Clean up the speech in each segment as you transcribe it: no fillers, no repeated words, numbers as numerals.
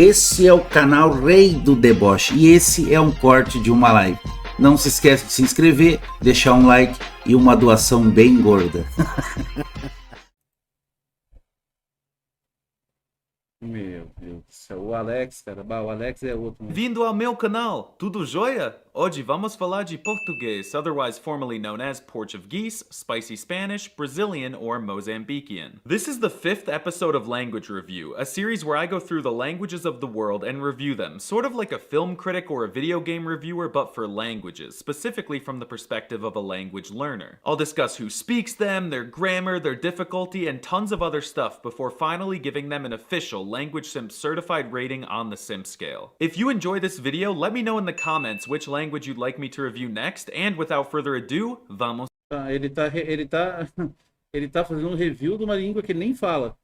Esse é o canal Rei do Deboche e esse é um corte de uma live. Não se esqueça de se inscrever, deixar um like e uma doação bem gorda. Meu Deus do céu, o Alex, cara, o Alex é outro. Vindo ao meu canal, tudo jóia? Hoje vamos falar de português, otherwise formerly known as Portuguese, Spicy Spanish, Brazilian, or Mozambican. This is the 5th episode of Language Review, a series where I go through the languages of the world and review them, sort of like a film critic or a video game reviewer, but for languages, specifically from the perspective of a language learner. I'll discuss who speaks them, their grammar, their difficulty, and tons of other stuff before finally giving them an official Language Simp certified rating on the Simp scale. If you enjoy this video, let me know in the comments which language you'd like me to review next, and without further ado, vamos. Ele tá fazendo um review de uma língua que ele nem fala.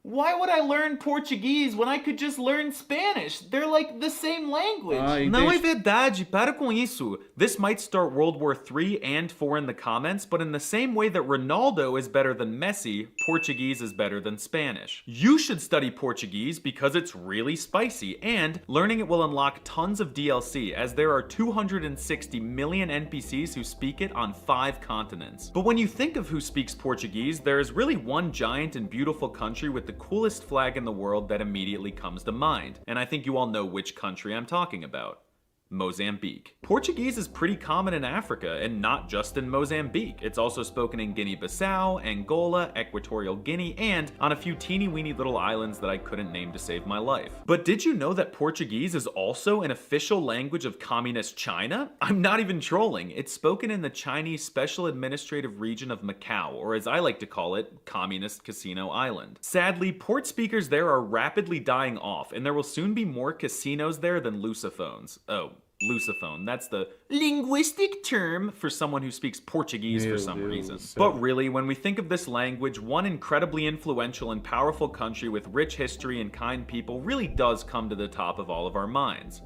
Why would I learn Portuguese when I could just learn Spanish? They're like the same language. Não é verdade, para com isso. This might start World War III and IV in the comments, but in the same way that Ronaldo is better than Messi, Portuguese is better than Spanish. You should study Portuguese because it's really spicy, and learning it will unlock tons of DLC, as there are 260 million NPCs who speak it on 5 continents. But when you think of who speaks Portuguese, there is really one giant and beautiful country with the coolest flag in the world that immediately comes to mind, and I think you all know which country I'm talking about. Mozambique. Portuguese is pretty common in Africa, and not just in Mozambique. It's also spoken in Guinea-bissau, Angola, Equatorial Guinea, and on a few teeny-weeny little islands that I couldn't name to save my life. But did you know that Portuguese is also an official language of communist China? I'm not even trolling. It's spoken in the Chinese Special Administrative Region of Macau, or as I like to call it, Communist Casino Island. Sadly, port speakers there are rapidly dying off, and there will soon be more casinos there than lusophones. Oh, Lusophone. That's the linguistic term for someone who speaks Portuguese for some reason. But really, when we think of this language, one incredibly influential and powerful country with rich history and kind people really does come to the top of all of our minds.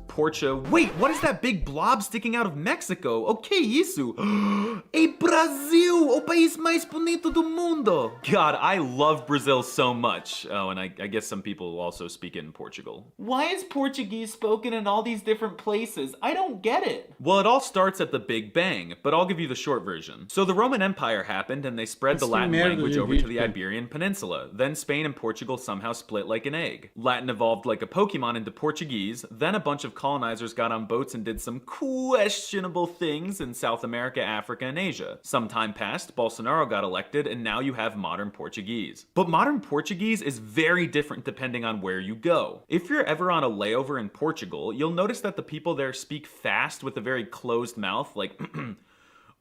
Wait, what is that big blob sticking out of Mexico? O que isso? É Brasil, o país mais bonito do mundo. God, I love Brazil so much. Oh, and I guess some people also speak it in Portugal. Why is Portuguese spoken in all these different places? I don't get it. Well, it all starts at the Big Bang, but I'll give you the short version. So the Roman Empire happened and they spread the Latin language over to the Iberian Peninsula. Then Spain and Portugal somehow split like an egg. Latin evolved like a Pokemon into Portuguese. Then a bunch of colonizers got on boats and did some questionable things in South America, Africa, and Asia. Some time passed, Bolsonaro got elected, and now you have modern Portuguese. But modern Portuguese is very different depending on where you go. If you're ever on a layover in Portugal, you'll notice that the people there speak fast with a very closed mouth, like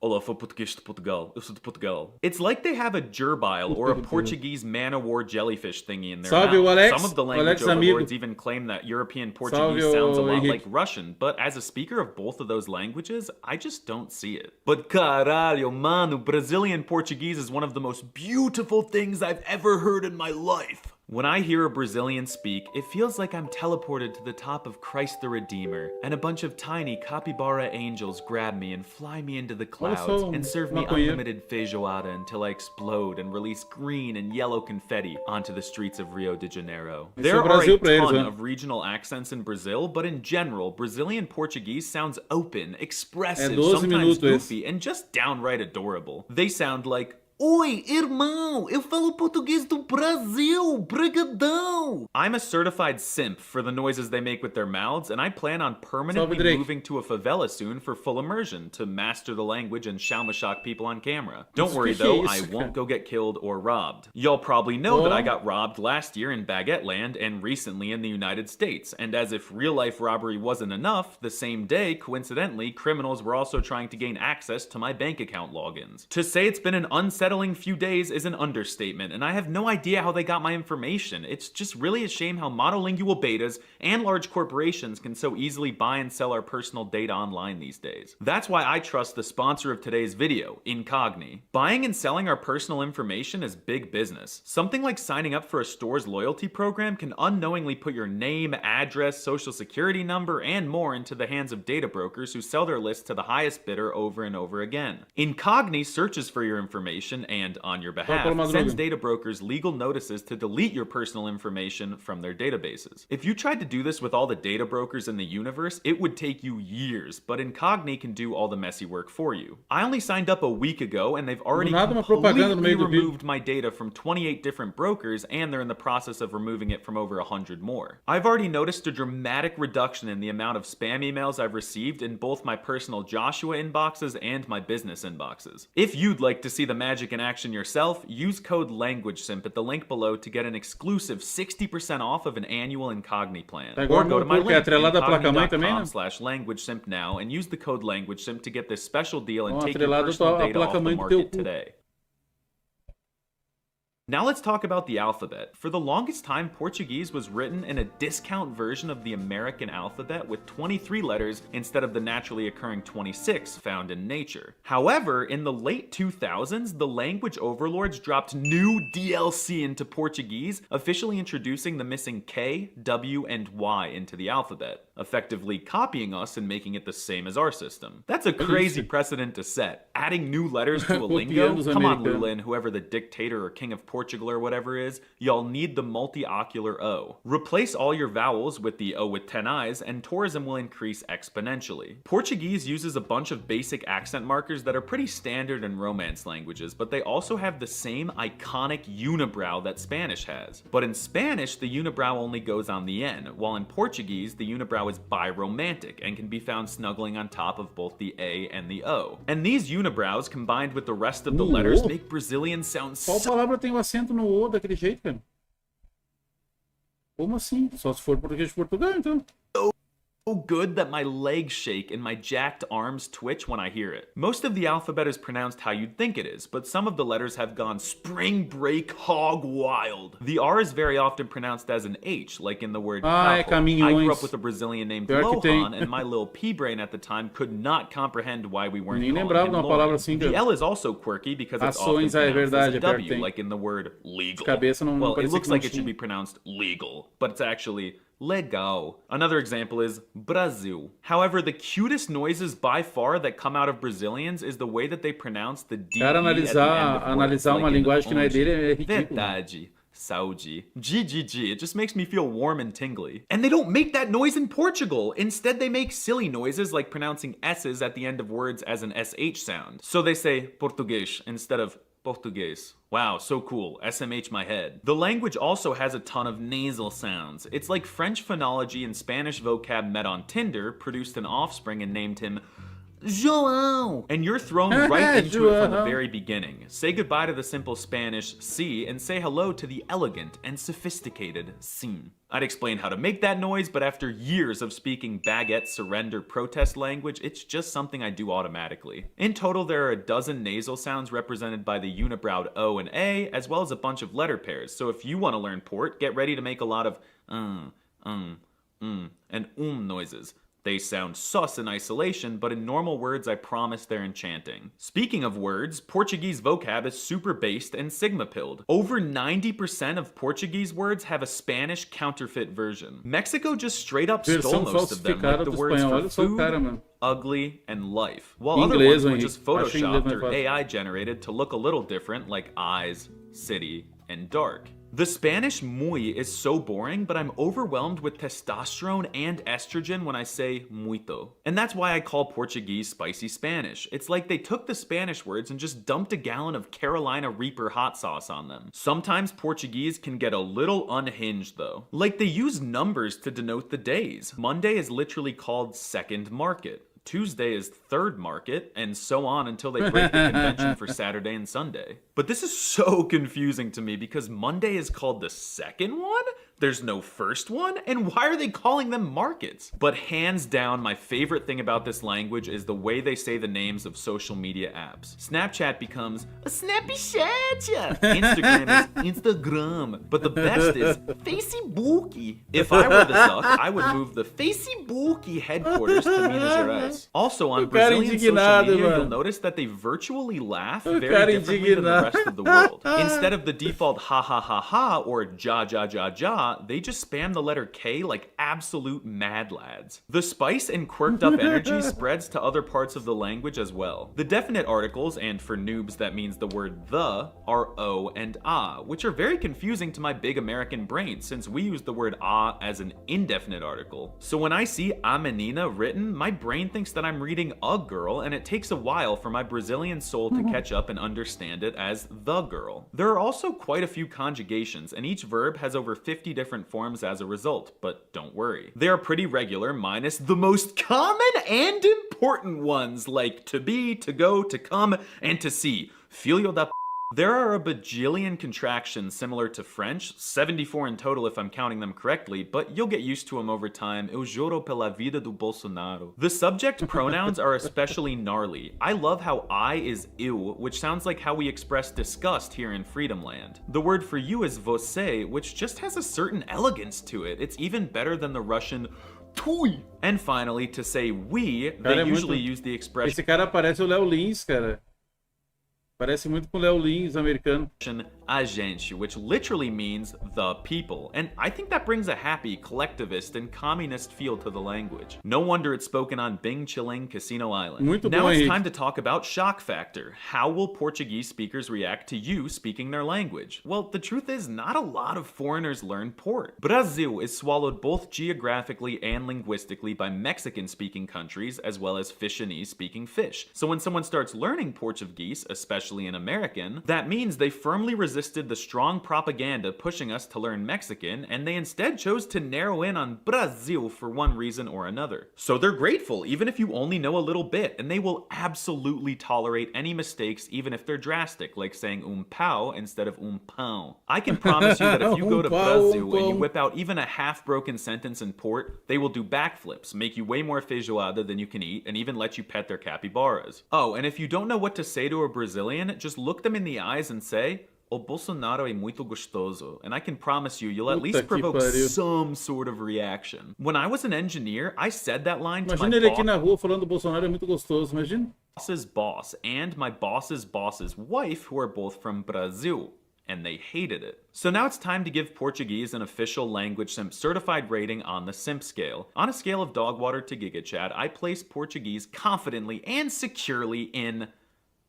Olá, sou português de Portugal. Eu sou de Portugal. It's like they have a gerbile or a Portuguese man-o-war jellyfish thingy in their mouth. Alex. Some of the language overlords even claim that European Portuguese sounds a lot like Russian, but as a speaker of both of those languages, I just don't see it. But caralho, mano, Brazilian Portuguese is one of the most beautiful things I've ever heard in my life. When I hear a Brazilian speak, it feels like I'm teleported to the top of Christ the Redeemer, and a bunch of tiny capybara angels grab me and fly me into the clouds and serve me unlimited feijoada until I explode and release green and yellow confetti onto the streets of Rio de Janeiro. There are a ton of regional accents in Brazil, but in general, Brazilian Portuguese sounds open, expressive, sometimes goofy, and just downright adorable. They sound like, Oi, irmão, eu falo português do Brasil, brigadão! I'm a certified simp for the noises they make with their mouths, and I plan on permanently moving to a favela soon for full immersion to master the language and shock people on camera. Don't worry though, I won't go get killed or robbed. Y'all probably know that I got robbed last year in Baguette Land and recently in the United States, and as if real-life robbery wasn't enough, the same day, coincidentally, criminals were also trying to gain access to my bank account logins. To say it's been an unsettling few days is an understatement, and I have no idea how they got my information. It's just really a shame how monolingual betas and large corporations can so easily buy and sell our personal data online these days. That's why I trust the sponsor of today's video, Incogni. Buying and selling our personal information is big business. Something like signing up for a store's loyalty program can unknowingly put your name, address, social security number, and more into the hands of data brokers who sell their lists to the highest bidder over and over again. Incogni searches for your information information and on your behalf, sends data brokers legal notices to delete your personal information from their databases. If you tried to do this with all the data brokers in the universe, it would take you years, but Incogni can do all the messy work for you. I only signed up a week ago, and they've already completely removed my data from 28 different brokers, and they're in the process of removing it from over 100 more. I've already noticed a dramatic reduction in the amount of spam emails I've received in both my personal Joshua inboxes and my business inboxes. If you'd like to see the magic in action yourself, use code LanguageSimp at the link below to get an exclusive 60% off of an annual Incogni plan. Or go to my link, incogni.com/LanguageSimp now, and use the code LanguageSimp to get this special deal and take your personal data off the market today. Now let's talk about the alphabet. For the longest time, Portuguese was written in a discount version of the American alphabet with 23 letters instead of the naturally occurring 26 found in nature. However, in the late 2000s, the language overlords dropped new DLC into Portuguese, officially introducing the missing K, W, and Y into the alphabet, effectively copying us and making it the same as our system. That's a crazy precedent to set. Adding new letters to a lingo? Come on, Lula, and whoever the dictator or king of Portugal or whatever is, y'all need the multi-ocular O. Replace all your vowels with the O with 10 eyes, and tourism will increase exponentially. Portuguese uses a bunch of basic accent markers that are pretty standard in Romance languages, but they also have the same iconic unibrow that Spanish has. But in Spanish, the unibrow only goes on the N, while in Portuguese, the unibrow is biromantic and can be found snuggling on top of both the A and the O. And these unibrows, combined with the rest of the letters, make Brazilian sound so... Qual palavra tem acento no O daquele jeito, cara? Como assim? Só se for português de Portugal, então. So good that my legs shake and my jacked arms twitch when I hear it. Most of the alphabet is pronounced how you'd think it is, but some of the letters have gone spring break hog wild. The R is very often pronounced as an H, like in the word caminhões. I grew up with a Brazilian named Lohan, and my little pea-brain at the time could not comprehend why we weren't calling him Lohan. Assim, the L is also quirky because it's often pronounced as a W, like in the word legal. Well, it looks like it should be pronounced legal, but it's actually legal. Another example is Brasil. However, the cutest noises by far that come out of Brazilians is the way that they pronounce the D at the end of words, uma linguagem que não é dele é ridículo. Verdade. Saúde. GGG. It just makes me feel warm and tingly. And they don't make that noise in Portugal. Instead, they make silly noises like pronouncing S's at the end of words as an SH sound. So they say português instead of Português. Wow, so cool. SMH my head. The language also has a ton of nasal sounds. It's like French phonology and Spanish vocab met on Tinder, produced an offspring and named him João. And you're thrown right into it from the very beginning. Say goodbye to the simple Spanish si and say hello to the elegant and sophisticated sin. I'd explain how to make that noise, but after years of speaking baguette surrender protest language, it's just something I do automatically. In total, there are a dozen nasal sounds represented by the unibrowed O and A, as well as a bunch of letter pairs. So if you want to learn Port, get ready to make a lot of and noises. They sound sus in isolation, but in normal words, I promise they're enchanting. Speaking of words, Portuguese vocab is super based and sigma-pilled. Over 90% of Portuguese words have a Spanish counterfeit version. Mexico just straight up stole most of them, like the words for food, ugly, and life. While other ones were just photoshopped or AI generated to look a little different, like eyes, city, and dark. The Spanish muy is so boring, but I'm overwhelmed with testosterone and estrogen when I say muito. And that's why I call Portuguese spicy Spanish. It's like they took the Spanish words and just dumped a gallon of Carolina Reaper hot sauce on them. Sometimes Portuguese can get a little unhinged though. Like they use numbers to denote the days. Monday is literally called second market. Tuesday is third market, and so on until they break the convention for Saturday and Sunday. But this is so confusing to me because Monday is called the second one? There's no first one? And why are they calling them markets? But hands down, my favorite thing about this language is the way they say the names of social media apps. Snapchat becomes a Snapchat. Instagram is Instagram. But the best is Facebook. If I were the Zuck, I would move the Facebook headquarters to Minas Gerais. Also on Brazilian social media, you'll notice that they virtually laugh very differently than the rest of the world. Instead of the default ha ha ha ha or ja ja ja ja, they just spam the letter K like absolute mad lads. The spice and quirked up energy spreads to other parts of the language as well. The definite articles, and for noobs that means the word the, are O and ah, which are very confusing to my big American brain since we use the word ah as an indefinite article. So when I see a menina written, my brain thinks that I'm reading a girl, and it takes a while for my Brazilian soul to catch up and understand it as the girl. There are also quite a few conjugations, and each verb has over 50 different forms as a result, but don't worry. They are pretty regular, minus the most common and important ones like to be, to go, to come, and to see. Filho da p***. There are a bajillion contractions similar to French, 74 in total if I'm counting them correctly, but you'll get used to them over time. Eu juro pela vida do Bolsonaro. The subject pronouns are especially gnarly. I love how I is eu, which sounds like how we express disgust here in Freedom Land. The word for you is você, which just has a certain elegance to it. It's even better than the Russian Tui. And finally, to say we, they usually use the expression... Esse cara parece o Léo Lins, cara. Parece muito com o Léo Lins, americano. A gente, which literally means the people, and I think that brings a happy, collectivist, and communist feel to the language. No wonder it's spoken on Bing Chiling Casino Island. Muito now bom, it's Henrique. time to talk about shock factor. How will Portuguese speakers react to you speaking their language? Well, the truth is, not a lot of foreigners learn Port. Brazil is swallowed both geographically and linguistically by Mexican-speaking countries, as well as Fishanese-speaking fish. So when someone starts learning Portuguese, especially in American, that means they firmly resisted the strong propaganda pushing us to learn Mexican, and they instead chose to narrow in on Brazil for one reason or another. So they're grateful, even if you only know a little bit, and they will absolutely tolerate any mistakes, even if they're drastic, like saying pau instead of pão. I can promise you that if you go to Brazil and you whip out even a half-broken sentence in Port, they will do backflips, make you way more feijoada than you can eat, and even let you pet their capybaras. Oh, and if you don't know what to say to a Brazilian, just look them in the eyes and say, "O Bolsonaro é muito gostoso," and I can promise you, you'll at least provoke some sort of reaction. When I was an engineer, I said that line to my Imagina ele aqui na rua falando Bolsonaro é muito gostoso, imagina. boss's boss and my boss's boss's wife, who are both from Brazil, and they hated it. So now it's time to give Portuguese an official language simp certified rating on the simp scale. On a scale of dogwater to gigachad, I place Portuguese confidently and securely in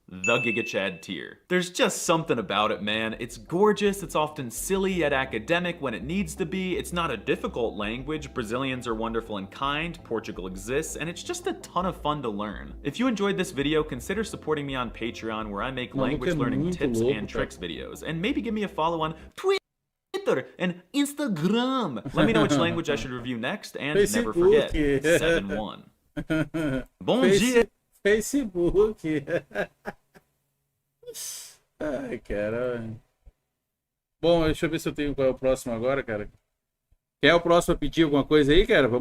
the GigaChad tier. There's just something about it, man. It's gorgeous, it's often silly yet academic when it needs to be, it's not a difficult language, Brazilians are wonderful and kind, Portugal exists, and it's just a ton of fun to learn. If you enjoyed this video, consider supporting me on Patreon, where I make language learning tips and tricks videos, and maybe give me a follow on Twitter and Instagram. Let me know which language I should review next, and never forget, 7-1. Bom dia! Facebook. Ai, cara. Bom, deixa eu ver se eu tenho qual é o próximo agora, cara. Quer o próximo a pedir alguma coisa aí, cara? Vamos